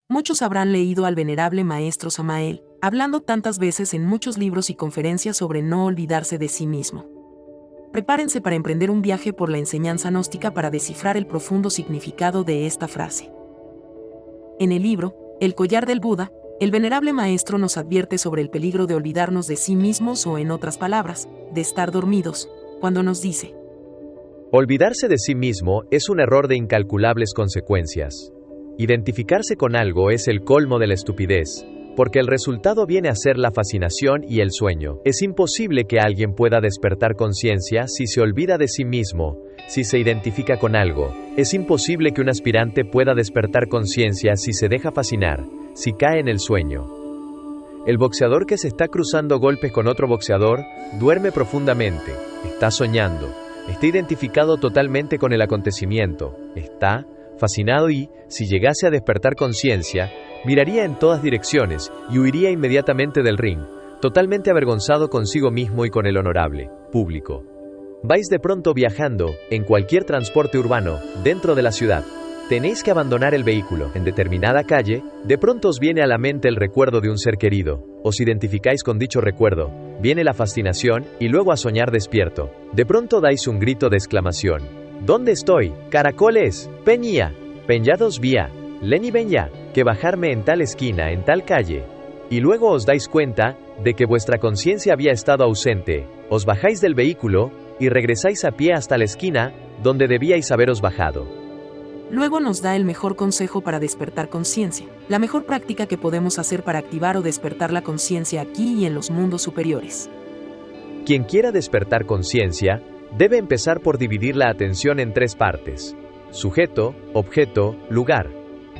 Muchos habrán leído al venerable maestro Samael, hablando tantas veces en muchos libros y conferencias sobre no olvidarse de sí mismo. Prepárense para emprender un viaje por la enseñanza gnóstica para descifrar el profundo significado de esta frase. En el libro, El collar del Buda, el venerable maestro nos advierte sobre el peligro de olvidarnos de sí mismos o, en otras palabras, de estar dormidos, cuando nos dice: olvidarse de sí mismo es un error de incalculables consecuencias. Identificarse con algo es el colmo de la estupidez, porque el resultado viene a ser la fascinación y el sueño. Es imposible que alguien pueda despertar conciencia si se olvida de sí mismo, si se identifica con algo. Es imposible que un aspirante pueda despertar conciencia si se deja fascinar, si cae en el sueño. El boxeador que se está cruzando golpes con otro boxeador, duerme profundamente, está soñando, está identificado totalmente con el acontecimiento, está fascinado y, si llegase a despertar conciencia, miraría en todas direcciones y huiría inmediatamente del ring, totalmente avergonzado consigo mismo y con el honorable público. Vais de pronto viajando, en cualquier transporte urbano, dentro de la ciudad. Tenéis que abandonar el vehículo. En determinada calle, de pronto os viene a la mente el recuerdo de un ser querido. Os identificáis con dicho recuerdo. Viene la fascinación y luego a soñar despierto. De pronto dais un grito de exclamación. ¿Dónde estoy? Caracoles, Peñía, Peñados vía, Leni Beña, que bajarme en tal esquina, en tal calle. Y luego os dais cuenta de que vuestra conciencia había estado ausente. Os bajáis del vehículo y regresáis a pie hasta la esquina donde debíais haberos bajado. Luego nos da el mejor consejo para despertar conciencia, la mejor práctica que podemos hacer para activar o despertar la conciencia aquí y en los mundos superiores. Quien quiera despertar conciencia, debe empezar por dividir la atención en tres partes: sujeto, objeto, lugar.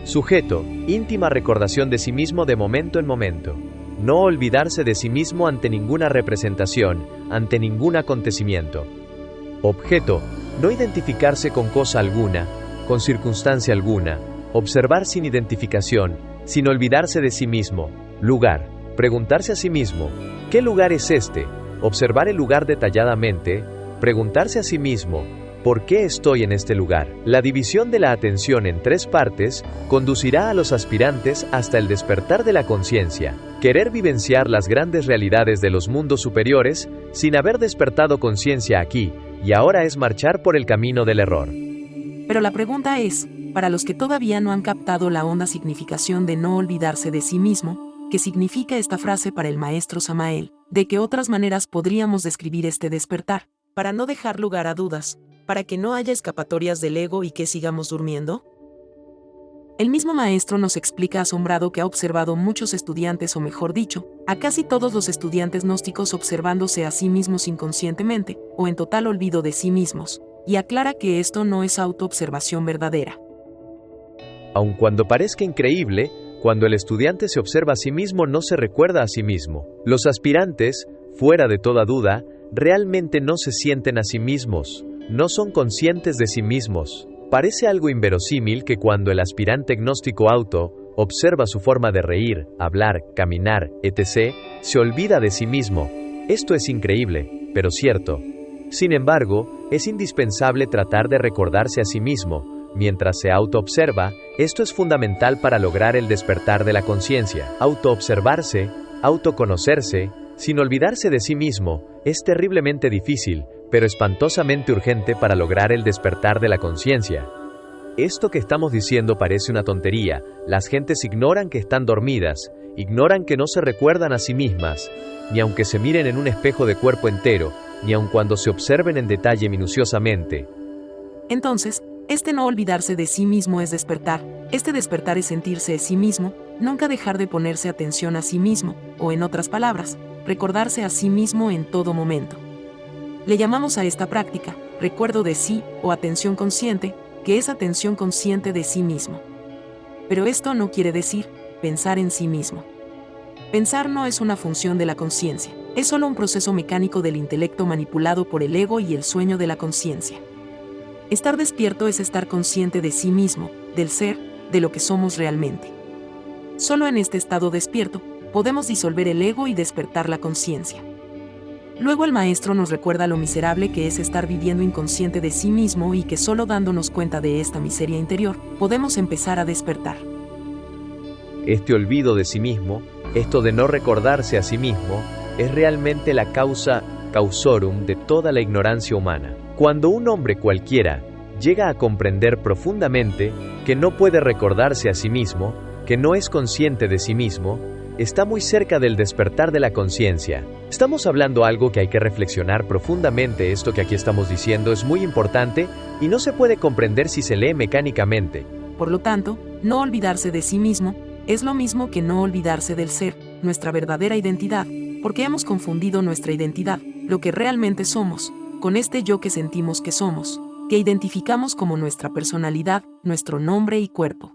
Sujeto, íntima recordación de sí mismo de momento en momento. No olvidarse de sí mismo ante ninguna representación, ante ningún acontecimiento. Objeto, no identificarse con cosa alguna, con circunstancia alguna. Observar sin identificación, sin olvidarse de sí mismo. Lugar, preguntarse a sí mismo: ¿qué lugar es este? Observar el lugar detalladamente. Preguntarse a sí mismo: ¿por qué estoy en este lugar? La división de la atención en tres partes conducirá a los aspirantes hasta el despertar de la conciencia. Querer vivenciar las grandes realidades de los mundos superiores sin haber despertado conciencia aquí y ahora es marchar por el camino del error. Pero la pregunta es, para los que todavía no han captado la honda significación de no olvidarse de sí mismo, ¿qué significa esta frase para el maestro Samael? ¿De qué otras maneras podríamos describir este despertar? Para no dejar lugar a dudas, para que no haya escapatorias del ego y que sigamos durmiendo. El mismo maestro nos explica asombrado que ha observado muchos estudiantes, o mejor dicho, a casi todos los estudiantes gnósticos observándose a sí mismos inconscientemente, o en total olvido de sí mismos, y aclara que esto no es autoobservación verdadera. Aun cuando parezca increíble, cuando el estudiante se observa a sí mismo no se recuerda a sí mismo. Los aspirantes, fuera de toda duda, realmente no se sienten a sí mismos, no son conscientes de sí mismos. Parece algo inverosímil que cuando el aspirante gnóstico observa su forma de reír, hablar, caminar, etc., se olvida de sí mismo. Esto es increíble, pero cierto. Sin embargo, es indispensable tratar de recordarse a sí mismo. Mientras se autoobserva, esto es fundamental para lograr el despertar de la conciencia. Autoobservarse, autoconocerse, sin olvidarse de sí mismo, es terriblemente difícil, pero espantosamente urgente para lograr el despertar de la conciencia. Esto que estamos diciendo parece una tontería. Las gentes ignoran que están dormidas, ignoran que no se recuerdan a sí mismas, ni aunque se miren en un espejo de cuerpo entero, ni aun cuando se observen en detalle minuciosamente. Entonces, este no olvidarse de sí mismo es despertar. Este despertar es sentirse a sí mismo, nunca dejar de ponerse atención a sí mismo, o en otras palabras, recordarse a sí mismo en todo momento. Le llamamos a esta práctica recuerdo de sí o atención consciente, que es atención consciente de sí mismo. Pero esto no quiere decir pensar en sí mismo. Pensar no es una función de la conciencia, es solo un proceso mecánico del intelecto manipulado por el ego y el sueño de la conciencia. Estar despierto es estar consciente de sí mismo, del ser, de lo que somos realmente. Solo en este estado despierto, podemos disolver el ego y despertar la conciencia. Luego el maestro nos recuerda lo miserable que es estar viviendo inconsciente de sí mismo y que solo dándonos cuenta de esta miseria interior, podemos empezar a despertar. Este olvido de sí mismo, esto de no recordarse a sí mismo, es realmente la causa causorum de toda la ignorancia humana. Cuando un hombre cualquiera llega a comprender profundamente que no puede recordarse a sí mismo, que no es consciente de sí mismo, está muy cerca del despertar de la conciencia. Estamos hablando algo que hay que reflexionar profundamente. Esto que aquí estamos diciendo es muy importante y no se puede comprender si se lee mecánicamente. Por lo tanto, no olvidarse de sí mismo es lo mismo que no olvidarse del ser, nuestra verdadera identidad, porque hemos confundido nuestra identidad, lo que realmente somos, con este yo que sentimos que somos, que identificamos como nuestra personalidad, nuestro nombre y cuerpo.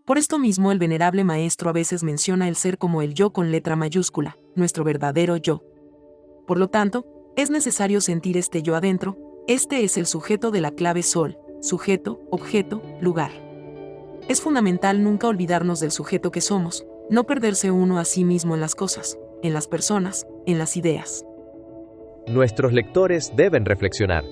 Por esto mismo el venerable maestro a veces menciona el ser como el yo con letra mayúscula, nuestro verdadero yo. Por lo tanto, es necesario sentir este yo adentro. Este es el sujeto de la clave sol, sujeto, objeto, lugar. Es fundamental nunca olvidarnos del sujeto que somos, no perderse uno a sí mismo en las cosas, en las personas, en las ideas. Nuestros lectores deben reflexionar.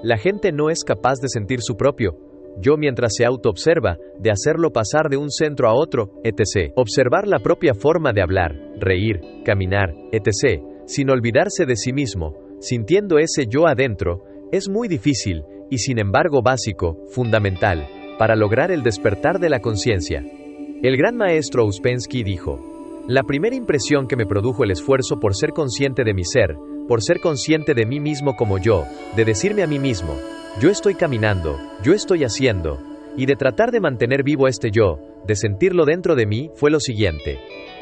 La gente no es capaz de sentir su propio yo mientras se autoobserva, de hacerlo pasar de un centro a otro, etc. Observar la propia forma de hablar, reír, caminar, etc., sin olvidarse de sí mismo, sintiendo ese yo adentro, es muy difícil, y sin embargo básico, fundamental, para lograr el despertar de la conciencia. El gran maestro Ouspensky dijo: la primera impresión que me produjo el esfuerzo por ser consciente de mi ser, por ser consciente de mí mismo como yo, de decirme a mí mismo, yo estoy caminando, yo estoy haciendo, y de tratar de mantener vivo este yo, de sentirlo dentro de mí, fue lo siguiente.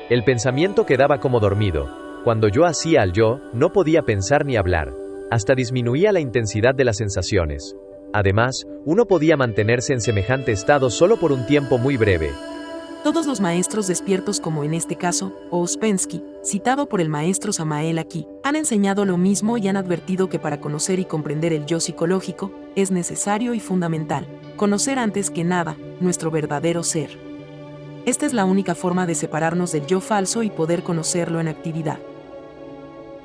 El pensamiento quedaba como dormido. Cuando yo hacía al yo, no podía pensar ni hablar. Hasta disminuía la intensidad de las sensaciones. Además, uno podía mantenerse en semejante estado solo por un tiempo muy breve. Todos los maestros despiertos, como en este caso, Ouspensky, citado por el maestro Samael aquí, han enseñado lo mismo y han advertido que para conocer y comprender el yo psicológico, es necesario y fundamental conocer antes que nada nuestro verdadero ser. Esta es la única forma de separarnos del yo falso y poder conocerlo en actividad.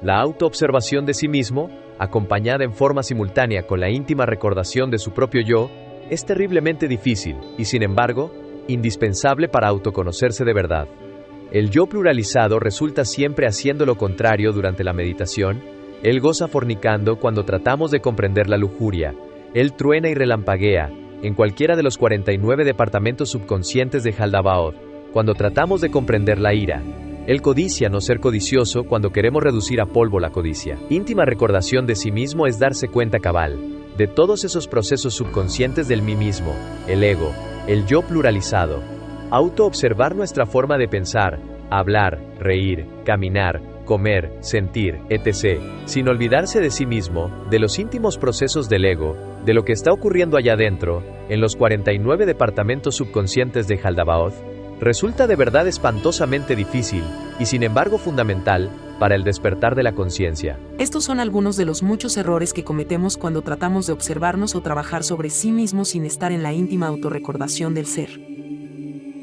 La autoobservación de sí mismo, acompañada en forma simultánea con la íntima recordación de su propio yo, es terriblemente difícil y, sin embargo, indispensable para autoconocerse de verdad. El yo pluralizado resulta siempre haciendo lo contrario durante la meditación. Él goza fornicando cuando tratamos de comprender la lujuria. Él truena y relampaguea en cualquiera de los 49 departamentos subconscientes de Haldabaoth cuando tratamos de comprender la ira. Él codicia no ser codicioso cuando queremos reducir a polvo la codicia. Íntima recordación de sí mismo es darse cuenta cabal de todos esos procesos subconscientes del mí mismo, el ego, el yo pluralizado. Autoobservar nuestra forma de pensar, hablar, reír, caminar, comer, sentir, etc., sin olvidarse de sí mismo, de los íntimos procesos del ego, de lo que está ocurriendo allá adentro, en los 49 departamentos subconscientes de Haldabaoth, resulta de verdad espantosamente difícil, y sin embargo fundamental, para el despertar de la conciencia. Estos son algunos de los muchos errores que cometemos cuando tratamos de observarnos o trabajar sobre sí mismos sin estar en la íntima autorrecordación del ser.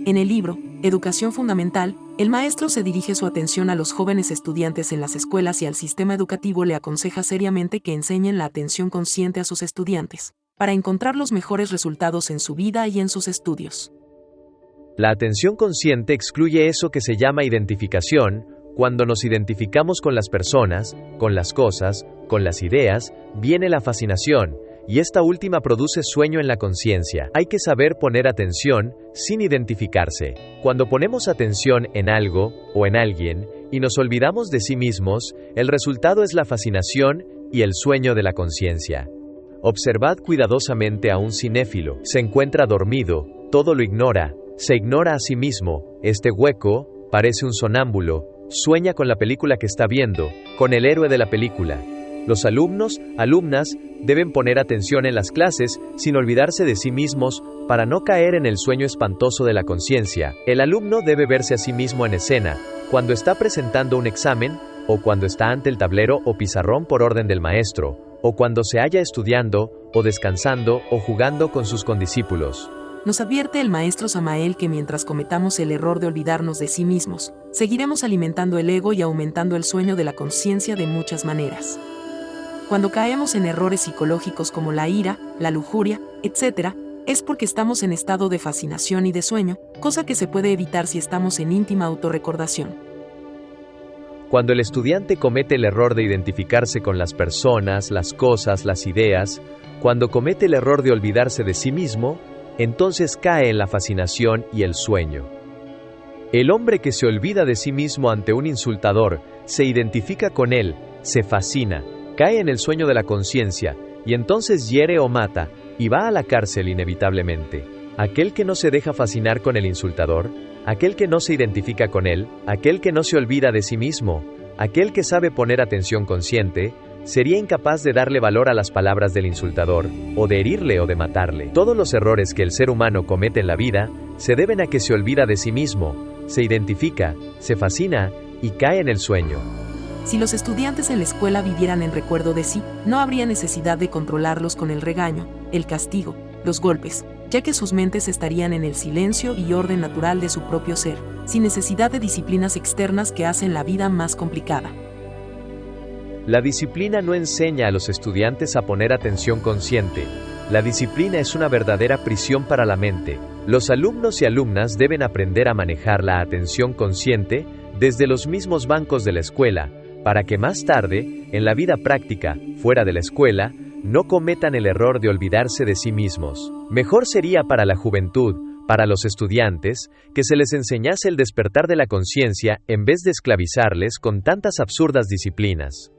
En el libro, Educación Fundamental, el maestro se dirige su atención a los jóvenes estudiantes en las escuelas y al sistema educativo le aconseja seriamente que enseñen la atención consciente a sus estudiantes, para encontrar los mejores resultados en su vida y en sus estudios. La atención consciente excluye eso que se llama identificación. Cuando nos identificamos con las personas, con las cosas, con las ideas, viene la fascinación, y esta última produce sueño en la conciencia. Hay que saber poner atención sin identificarse. Cuando ponemos atención en algo o en alguien y nos olvidamos de sí mismos, el resultado es la fascinación y el sueño de la conciencia. Observad cuidadosamente a un cinéfilo. Se encuentra dormido, todo lo ignora, se ignora a sí mismo. Este hueco parece un sonámbulo. Sueña con la película que está viendo, con el héroe de la película. Los alumnos, alumnas, deben poner atención en las clases sin olvidarse de sí mismos para no caer en el sueño espantoso de la conciencia. El alumno debe verse a sí mismo en escena, cuando está presentando un examen, o cuando está ante el tablero o pizarrón por orden del maestro, o cuando se halla estudiando, o descansando, o jugando con sus condiscípulos. Nos advierte el maestro Samael que mientras cometamos el error de olvidarnos de sí mismos, seguiremos alimentando el ego y aumentando el sueño de la conciencia de muchas maneras. Cuando caemos en errores psicológicos como la ira, la lujuria, etc., Es porque estamos en estado de fascinación y de sueño, cosa que se puede evitar si estamos en íntima autorrecordación. Cuando el estudiante comete el error de identificarse con las personas, las cosas, las ideas, cuando comete el error de olvidarse de sí mismo, entonces cae en la fascinación y el sueño. El hombre que se olvida de sí mismo ante un insultador, se identifica con él, se fascina, cae en el sueño de la conciencia, y entonces hiere o mata, y va a la cárcel inevitablemente. Aquel que no se deja fascinar con el insultador, aquel que no se identifica con él, aquel que no se olvida de sí mismo, aquel que sabe poner atención consciente, sería incapaz de darle valor a las palabras del insultador, o de herirle o de matarle. Todos los errores que el ser humano comete en la vida se deben a que se olvida de sí mismo, se identifica, se fascina y cae en el sueño. Si los estudiantes en la escuela vivieran en recuerdo de sí, no habría necesidad de controlarlos con el regaño, el castigo, los golpes, ya que sus mentes estarían en el silencio y orden natural de su propio ser, sin necesidad de disciplinas externas que hacen la vida más complicada. La disciplina no enseña a los estudiantes a poner atención consciente. La disciplina es una verdadera prisión para la mente. Los alumnos y alumnas deben aprender a manejar la atención consciente desde los mismos bancos de la escuela, para que más tarde, en la vida práctica, fuera de la escuela, no cometan el error de olvidarse de sí mismos. Mejor sería para la juventud, para los estudiantes, que se les enseñase el despertar de la conciencia en vez de esclavizarles con tantas absurdas disciplinas.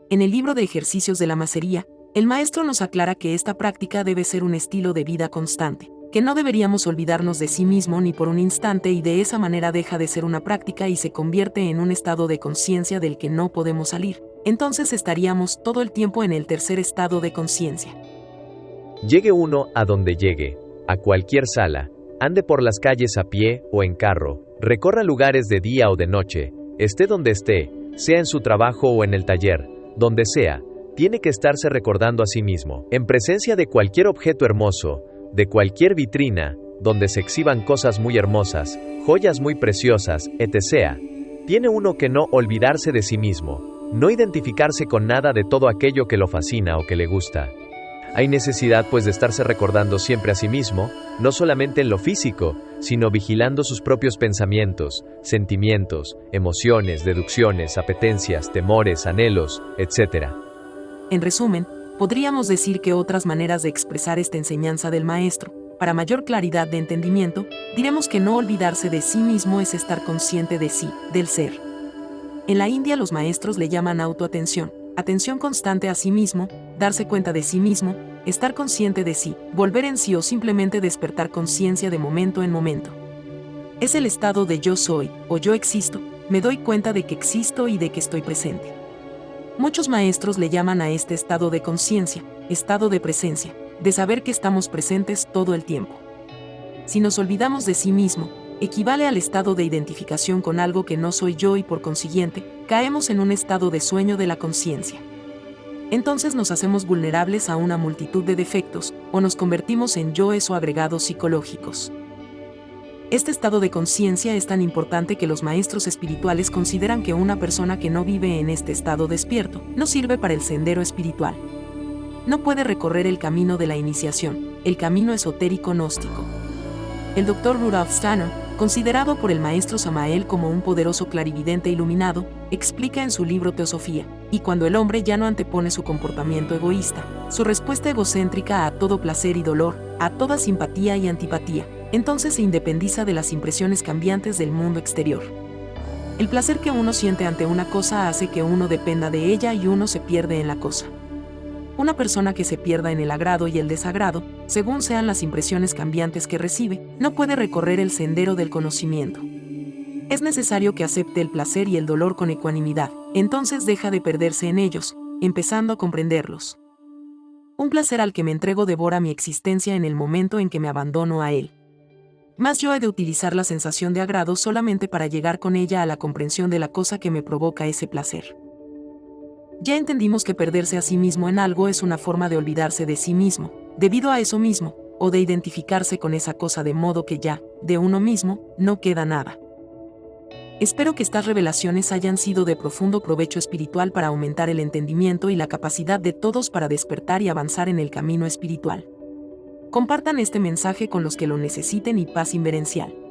En el libro de ejercicios de la macería, el maestro nos aclara que esta práctica debe ser un estilo de vida constante, que no deberíamos olvidarnos de sí mismo ni por un instante y de esa manera deja de ser una práctica y se convierte en un estado de conciencia del que no podemos salir. Entonces estaríamos todo el tiempo en el tercer estado de conciencia. Llegue uno a donde llegue, a cualquier sala, ande por las calles a pie o en carro, recorra lugares de día o de noche, esté donde esté, sea en su trabajo o en el taller, donde sea, tiene que estarse recordando a sí mismo, en presencia de cualquier objeto hermoso, de cualquier vitrina, donde se exhiban cosas muy hermosas, joyas muy preciosas, etc. Tiene uno que no olvidarse de sí mismo, no identificarse con nada de todo aquello que lo fascina o que le gusta. Hay necesidad pues de estarse recordando siempre a sí mismo, no solamente en lo físico, sino vigilando sus propios pensamientos, sentimientos, emociones, deducciones, apetencias, temores, anhelos, etc. En resumen, podríamos decir que otras maneras de expresar esta enseñanza del maestro, para mayor claridad de entendimiento, diremos que no olvidarse de sí mismo es estar consciente de sí, del ser. En la India los maestros le llaman autoatención, atención constante a sí mismo, darse cuenta de sí mismo, estar consciente de sí, volver en sí o simplemente despertar conciencia de momento en momento. Es el estado de yo soy, o yo existo, me doy cuenta de que existo y de que estoy presente. Muchos maestros le llaman a este estado de conciencia, estado de presencia, de saber que estamos presentes todo el tiempo. Si nos olvidamos de sí mismo, equivale al estado de identificación con algo que no soy yo y por consiguiente, caemos en un estado de sueño de la conciencia. Entonces nos hacemos vulnerables a una multitud de defectos, o nos convertimos en yoes o agregados psicológicos. Este estado de conciencia es tan importante que los maestros espirituales consideran que una persona que no vive en este estado despierto, no sirve para el sendero espiritual. No puede recorrer el camino de la iniciación, el camino esotérico gnóstico. El Dr. Rudolf Steiner, considerado por el maestro Samael como un poderoso clarividente iluminado, explica en su libro Teosofía, y cuando el hombre ya no antepone su comportamiento egoísta, su respuesta egocéntrica a todo placer y dolor, a toda simpatía y antipatía, entonces se independiza de las impresiones cambiantes del mundo exterior. El placer que uno siente ante una cosa hace que uno dependa de ella y uno se pierde en la cosa. Una persona que se pierda en el agrado y el desagrado, según sean las impresiones cambiantes que recibe, no puede recorrer el sendero del conocimiento. Es necesario que acepte el placer y el dolor con ecuanimidad, entonces deja de perderse en ellos, empezando a comprenderlos. Un placer al que me entrego devora mi existencia en el momento en que me abandono a él. Mas yo he de utilizar la sensación de agrado solamente para llegar con ella a la comprensión de la cosa que me provoca ese placer. Ya entendimos que perderse a sí mismo en algo es una forma de olvidarse de sí mismo, debido a eso mismo, o de identificarse con esa cosa de modo que ya, de uno mismo, no queda nada. Espero que estas revelaciones hayan sido de profundo provecho espiritual para aumentar el entendimiento y la capacidad de todos para despertar y avanzar en el camino espiritual. Compartan este mensaje con los que lo necesiten y paz inverencial.